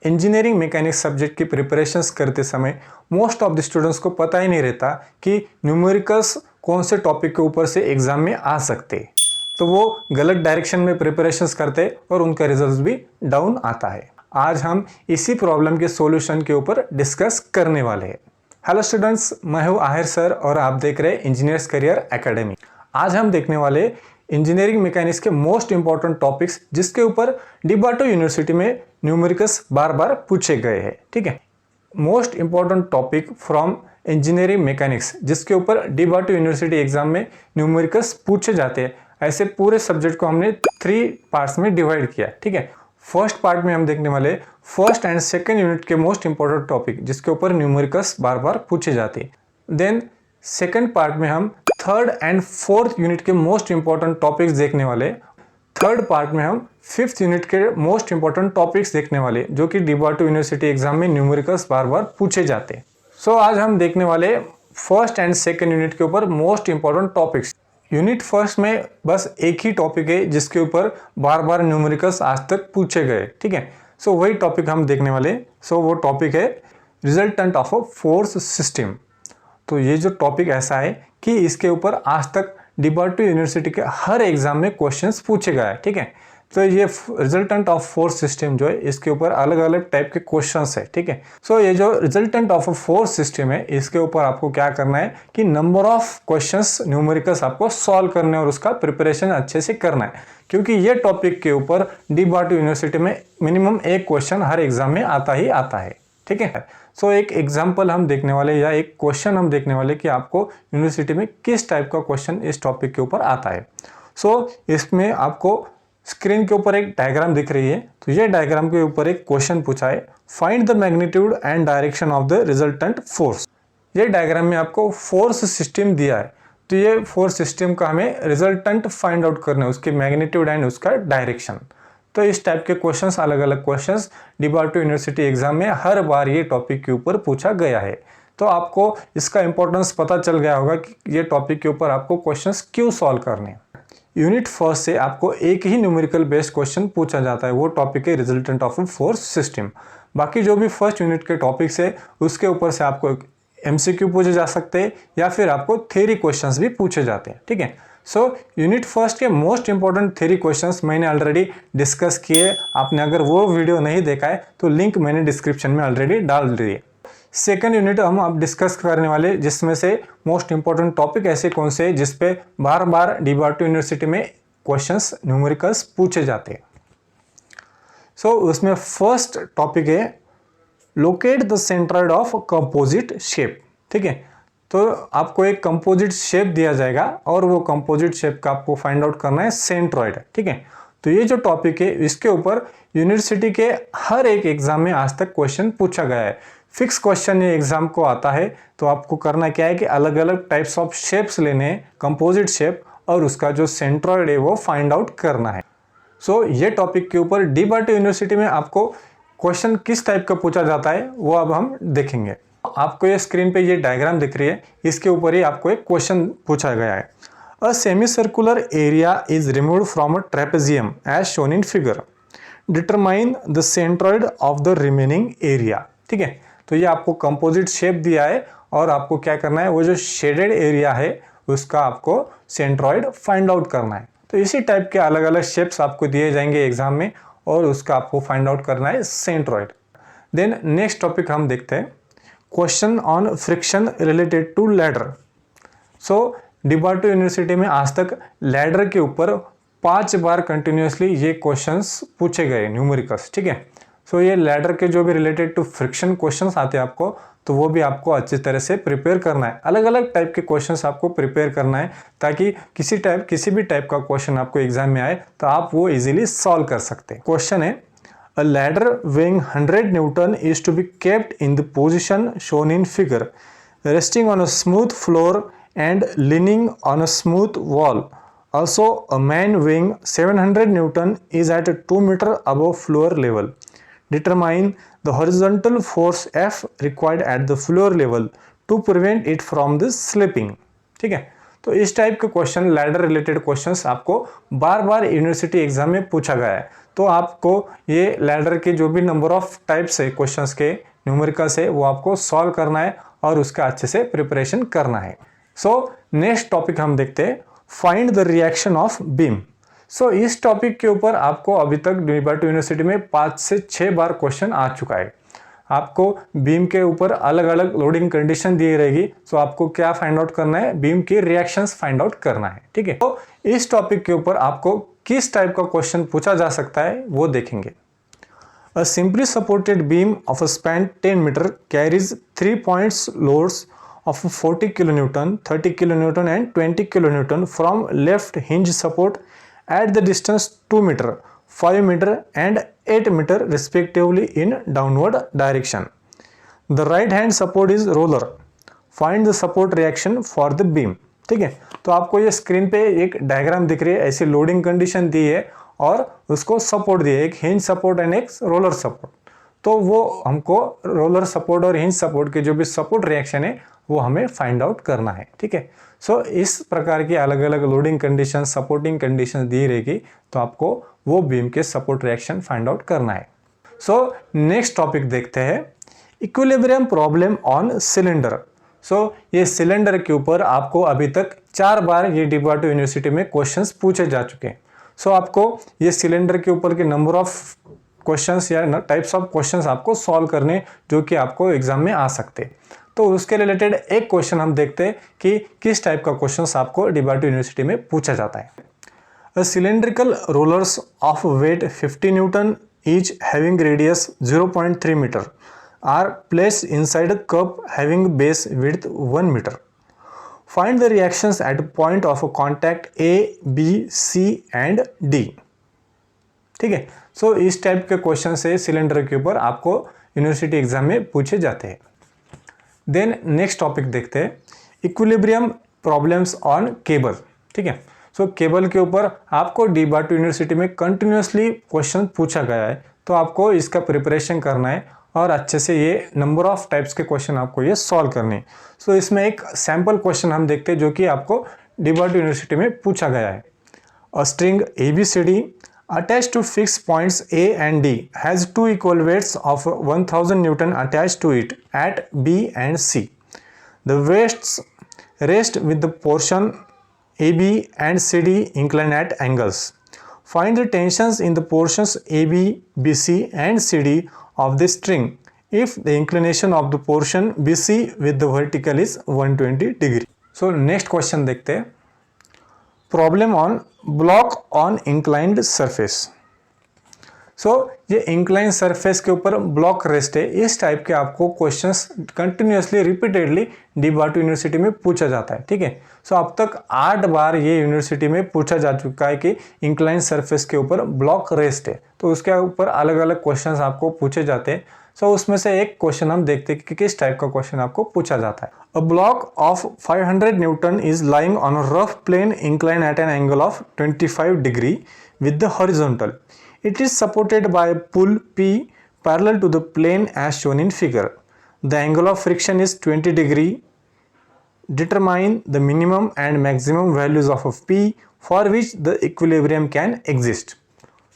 Engineering mechanics subject की preparations करते समय मोस्ट ऑफ द स्टूडेंट्स को पता ही नहीं रहता कि न्यूमेरिकल्स कौन से टॉपिक के ऊपर से एग्जाम में आ सकते, तो वो गलत डायरेक्शन में प्रिपरेशंस करते और उनका रिजल्ट भी डाउन आता है। आज हम इसी प्रॉब्लम के सॉल्यूशन के ऊपर डिस्कस करने वाले हैं। हेलो स्टूडेंट्स, मैं हूं आहिर सर और आप देख रहे हैं इंजीनियर्स करियर एकेडमी। आज हम देखने वाले इंजीनियरिंग मैकेनिक्स के मोस्ट इंपॉर्टेंट टॉपिक्स जिसके ऊपर डिबाटो यूनिवर्सिटी में न्यूमेरिकल्स बार बार पूछे गए हैं। ठीक है, most important topic from engineering mechanics जिसके ऊपर डिबाटो यूनिवर्सिटी एग्जाम में न्यूमेरिकल्स पूछे जाते हैं, ऐसे पूरे सब्जेक्ट को हमने 3 पार्ट्स में डिवाइड किया। ठीक है, फर्स्ट पार्ट में हम देखने वाले फर्स्ट एंड सेकेंड यूनिट के मोस्ट इंपॉर्टेंट टॉपिक जिसके ऊपर न्यूमेरिकल्स बार बार पूछे जाते हैं। देन सेकेंड पार्ट में हम थर्ड एंड फोर्थ यूनिट के मोस्ट इंपॉर्टेंट टॉपिक्स देखने वाले। थर्ड पार्ट में हम फिफ्थ यूनिट के मोस्ट इंपॉर्टेंट टॉपिक्स देखने वाले जो कि डिबाटो यूनिवर्सिटी एग्जाम में न्यूमेरिकल्स बार बार पूछे जाते हैं। सो आज हम देखने वाले फर्स्ट एंड सेकेंड यूनिट के ऊपर most important topics. Unit first में बस एक ही टॉपिक है जिसके ऊपर बार बार न्यूमेरिकल्स आज तक पूछे गए। ठीक है, सो वही टॉपिक हम देखने वाले। सो वो टॉपिक है resultant of a force system. तो ये जो टॉपिक ऐसा है कि इसके ऊपर आज तक डिबाटो यूनिवर्सिटी के हर एग्जाम में क्वेश्चंस पूछे गए। ठीक है, तो ये रिजल्टेंट ऑफ फोर्स सिस्टम जो है इसके ऊपर अलग अलग टाइप के क्वेश्चंस है। ठीक है, सो ये जो रिजल्टेंट ऑफ फोर्स सिस्टम है इसके ऊपर आपको क्या करना है कि नंबर ऑफ क्वेश्चंस न्यूमेरिकल्स आपको सॉल्व करने और उसका प्रिपरेशन अच्छे से करना है, क्योंकि ये टॉपिक के ऊपर डिबाटो यूनिवर्सिटी में मिनिमम एक क्वेश्चन हर एग्जाम में आता ही आता है। ठीक है, सो एक एग्जाम्पल हम देखने वाले या एक क्वेश्चन हम देखने वाले कि आपको यूनिवर्सिटी में किस टाइप का क्वेश्चन इस टॉपिक के ऊपर आता है। सो इसमें आपको स्क्रीन के ऊपर एक डायग्राम दिख रही है, तो ये डायग्राम के ऊपर एक क्वेश्चन पूछा है, find the magnitude and direction of the resultant force. ये डायग्राम में आपको फोर्स सिस्टम दिया है, तो ये फोर्स सिस्टम का हमें रिजल्टेंट फाइंड आउट करना है, उसकी मैग्नीट्यूड एंड उसका डायरेक्शन। तो इस टाइप के क्वेश्चंस, अलग अलग क्वेश्चंस डिबाटो यूनिवर्सिटी एग्जाम में हर बार ये टॉपिक के ऊपर पूछा गया है। तो आपको इसका इंपॉर्टेंस पता चल गया होगा कि ये टॉपिक के ऊपर आपको क्वेश्चंस क्यों सॉल्व करने हैं। यूनिट फर्स्ट से आपको एक ही न्यूमेरिकल बेस्ड क्वेश्चन पूछा जाता है, वो टॉपिक है रिजल्टेंट ऑफ फोर्स सिस्टम। बाकी जो भी फर्स्ट यूनिट के टॉपिक्स है उसके ऊपर से आपको एमसीक्यू पूछे जा सकते हैं या फिर आपको थ्योरी क्वेश्चंस भी पूछे जाते हैं। ठीक है, सो यूनिट फर्स्ट के मोस्ट इंपॉर्टेंट थ्योरी क्वेश्चंस मैंने ऑलरेडी डिस्कस किए। आपने अगर वो वीडियो नहीं देखा है तो लिंक मैंने डिस्क्रिप्शन में ऑलरेडी डाल दी है। सेकेंड यूनिट हम अब डिस्कस करने वाले जिसमें से मोस्ट इंपॉर्टेंट टॉपिक ऐसे कौन से जिसपे बार बार डिबाटो यूनिवर्सिटी में क्वेश्चंस न्यूमेरिकल्स पूछे जाते हैं। सो उसमें फर्स्ट टॉपिक है locate the centroid of composite shape. ठीक है, तो आपको एक कंपोजिट शेप दिया जाएगा और वो कंपोजिट शेप का आपको फाइंड आउट करना है सेंट्रॉइड। ठीक है, तो ये जो टॉपिक है इसके ऊपर यूनिवर्सिटी के हर एक एग्जाम में आज तक क्वेश्चन पूछा गया है। फिक्स क्वेश्चन ये एग्जाम को आता है, तो आपको करना क्या है कि अलग अलग टाइप्स ऑफ शेप्स लेने हैं, कंपोजिट शेप, और उसका जो सेंट्रॉइड है वो फाइंड आउट करना है। सो ये टॉपिक के ऊपर डिबाटो यूनिवर्सिटी में आपको क्वेश्चन किस टाइप का पूछा जाता है वो अब हम देखेंगे। आपको ये स्क्रीन पे ये डायग्राम दिख रही है, इसके ऊपर ही आपको एक क्वेश्चन पूछा गया है। A semicircular area is removed from a trapezium as shown in figure, determine the centroid of the remaining area. ठीक है, तो ये आपको कंपोजिट शेप दिया है और आपको क्या करना है, वो जो शेडेड एरिया है उसका आपको सेंट्रॉइड फाइंड आउट करना है। तो इसी टाइप के अलग अलग शेप्स आपको दिए जाएंगे एग्जाम में और उसका आपको फाइंड आउट करना है सेंट्रॉइड। देन नेक्स्ट टॉपिक हम देखते हैं, question on friction related to ladder. So डिबाटो यूनिवर्सिटी में आज तक लैडर के ऊपर 5 बार कंटिन्यूसली ये क्वेश्चंस पूछे गए न्यूमेरिकल्स। ठीक है, सो ये लैडर के जो भी रिलेटेड टू फ्रिक्शन क्वेश्चंस आते हैं आपको, तो वो भी आपको अच्छी तरह से प्रिपेयर करना है। अलग अलग टाइप के क्वेश्चंस आपको प्रिपेयर करना है ताकि किसी भी टाइप का क्वेश्चन आपको एग्जाम में आए तो आप वो इजीली सॉल्व कर सकते हैं। क्वेश्चन है, अ ladder weighing 100 Newton is to be kept in the position shown in figure, resting on a smooth floor and leaning on a smooth wall. Also, a man weighing 700 Newton is at 2 meter above floor level. Determine the horizontal force F required at the floor level to prevent it from the slipping. ठीक है, तो इस type के question, ladder related questions आपको बार बार university exam में पूछा गया है। तो आपको ये लैडर के जो भी नंबर ऑफ टाइप्स है क्वेश्चंस के न्यूमेरिकल्स है वो आपको सॉल्व करना है और उसका अच्छे से प्रिपरेशन करना है। सो नेक्स्ट टॉपिक हम देखते हैं, find the reaction of beam. So इस टॉपिक के ऊपर आपको अभी तक DBAT यूनिवर्सिटी में 5 से 6 बार क्वेश्चन आ चुका है। आपको बीम के ऊपर अलग अलग लोडिंग कंडीशन दी रहेगी, सो आपको क्या फाइंड आउट करना है, बीम की रिएक्शंस फाइंड आउट करना है, ठीक है। तो इस टॉपिक के ऊपर आपको किस टाइप का क्वेश्चन पूछा जा सकता है वो देखेंगे। A simply supported beam of a span 10 meter carries 3 points loads of 40 kN, 30 kN and 20 kN from left hinge support at the distance 2 meter, 5 meter and 8 meter respectively in downward direction. The right hand support is roller. Find the support reaction for the beam. ठीक है, तो आपको ये screen पे एक diagram दिख रही है, ऐसी लोडिंग कंडीशन दी है और उसको सपोर्ट दिए, एक हिंज सपोर्ट एंड एक रोलर सपोर्ट। तो वो हमको रोलर सपोर्ट और हिंज सपोर्ट के जो भी सपोर्ट रिएक्शन है वो हमें फाइंड आउट करना है, ठीक है। सो इस प्रकार की अलग अलग लोडिंग कंडीशन, सपोर्टिंग कंडीशन दी रहेगी, तो आपको वो बीम के सपोर्ट रिएक्शन फाइंड आउट करना है। सो नेक्स्ट टॉपिक देखते हैं, इक्विलिब्रियम प्रॉब्लम ऑन सिलेंडर। सो ये सिलेंडर के ऊपर आपको अभी तक 4 बार ये DBAT यूनिवर्सिटी में क्वेश्चंस पूछे जा चुके हैं। सो आपको ये सिलेंडर के ऊपर के नंबर ऑफ क्वेश्चंस या टाइप्स ऑफ क्वेश्चंस आपको सॉल्व करने जो कि आपको एग्जाम में आ सकते हैं। तो उसके रिलेटेड एक क्वेश्चन हम देखते हैं कि किस टाइप का क्वेश्चंस आपको DBAT यूनिवर्सिटी में पूछा जाता है। A cylindrical rollers of weight 50 newton each having radius 0.3 metre are placed inside a cup having base width 1 metre. Find the reactions at point of contact A, B, C and D. ठीक है, सो इस type के question से cylinder के ऊपर आपको university exam में पूछे जाते हैं। देन नेक्स्ट टॉपिक देखते हैं, इक्विलिब्रियम प्रॉब्लम्स ऑन केबल। ठीक है, सो केबल के ऊपर आपको DBAT यूनिवर्सिटी में कंटिन्यूसली क्वेश्चन पूछा गया है, तो आपको इसका प्रिपरेशन करना है और अच्छे से ये नंबर ऑफ टाइप्स के क्वेश्चन आपको ये सॉल्व करने हैं। सो इसमें एक सैम्पल क्वेश्चन हम देखते हैं जो कि आपको DBAT यूनिवर्सिटी में पूछा गया है। A string ABCD attached to fixed points A and D has 2 equal weights of 1000 Newton attached to it at B and C. The weights rest with the portion AB and CD inclined at angles. Find the tensions in the portions AB, BC and CD of the string if the inclination of the portion BC with the vertical is 120 degree. So next question देखते हैं, problem on block on inclined surface. So ये incline surface के ऊपर block rest है, इस type के आपको questions continuously repeatedly DBAT university में पूछा जाता है। ठीक है, सो अब तक 8 बार ये यूनिवर्सिटी में पूछा जा चुका है कि इंक्लाइन सरफेस के ऊपर ब्लॉक रेस्ट है, तो उसके ऊपर अलग अलग क्वेश्चंस आपको पूछे जाते हैं। सो उसमें से एक क्वेश्चन हम देखते हैं कि किस टाइप का क्वेश्चन आपको पूछा जाता है। A block of 500 newton is lying on a rough plane incline at an angle of 25 degree with the horizontal. It is supported by a pull P parallel to the plane as shown in figure. The angle of friction is 20 degree. Determine the minimum and maximum values of P for which the equilibrium can exist.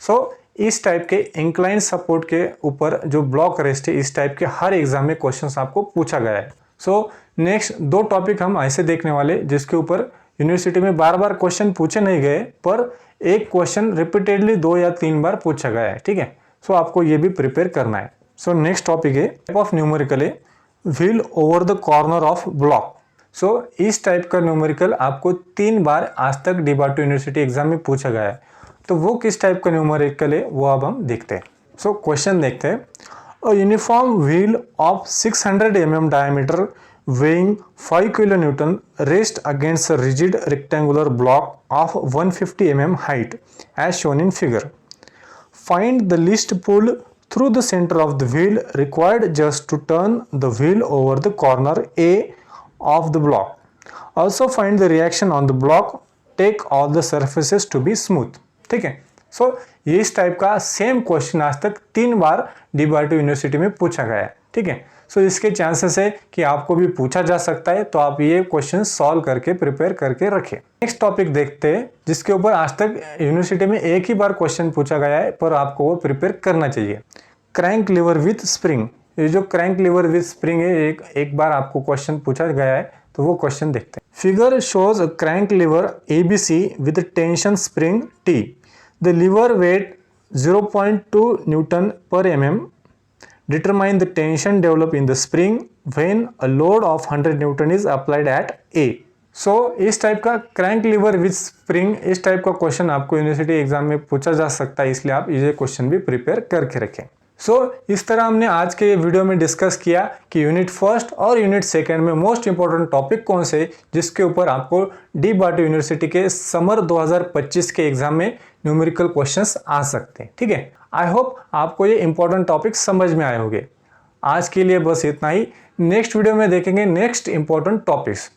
So इस type के incline support के ऊपर जो block rest है, इस type के हर exam में questions आपको पूछा गया है। सो नेक्स्ट 2 टॉपिक हम ऐसे देखने वाले जिसके ऊपर यूनिवर्सिटी में बार बार क्वेश्चन पूछे नहीं गए, पर एक क्वेश्चन रिपीटेडली 2 या 3 बार पूछा गया है। ठीक है, सो आपको ये भी प्रिपेयर करना है। सो नेक्स्ट टॉपिक है टाइप ऑफ न्यूमेरिकल है wheel over the corner of block. So इस टाइप का न्यूमेरिकल आपको 3 बार आज तक DBAT यूनिवर्सिटी एग्जाम में पूछा गया है, तो वो किस टाइप का न्यूमेरिकल है वो अब हम देखते हैं। सो क्वेश्चन देखते हैं, a uniform wheel of 600 mm diameter weighing 5 kN rest against a rigid rectangular block of 150 mm height as shown in figure. Find the least pull through the center of the wheel required just to turn the wheel over the corner A of the block. Also find the reaction on the block. Take all the surfaces to be smooth. ठीक है, सो इस type का same question आज तक 3 बार DBAT university में पूछा गया है। ठीक है, सो इसके चांसेस है कि आपको भी पूछा जा सकता है, तो आप ये क्वेश्चन सॉल्व करके प्रिपेयर करके रखें। नेक्स्ट टॉपिक देखते हैं जिसके ऊपर आज तक यूनिवर्सिटी में एक ही बार क्वेश्चन पूछा गया है, पर आपको वो प्रिपेयर करना चाहिए। Crank lever with spring. ये जो क्रैंक लीवर विथ स्प्रिंग है, एक बार आपको क्वेश्चन पूछा गया है, तो वो क्वेश्चन देखते हैं। Figure shows a crank lever ABC with tension spring T। The lever weight 0.2 newton per mm. Determine the tension developed in the spring when a load of 100 Newton is applied at A. So इस type का crank lever with spring, इस type का question आपको university exam में पूछा जा सकता है, इसलिए आप ये क्वेश्चन भी प्रिपेयर करके रखें। इस तरह हमने आज के वीडियो में डिस्कस किया कि यूनिट फर्स्ट और यूनिट सेकेंड में मोस्ट इंपॉर्टेंट टॉपिक कौन से, जिसके ऊपर आपको डी बाटू यूनिवर्सिटी के समर 2025 के एग्जाम में न्यूमेरिकल क्वेश्चंस आ सकते हैं। ठीक है, आई होप आपको ये इंपॉर्टेंट टॉपिक समझ में आए होंगे। आज के लिए बस इतना ही। नेक्स्ट वीडियो में देखेंगे नेक्स्ट इंपॉर्टेंट टॉपिक्स।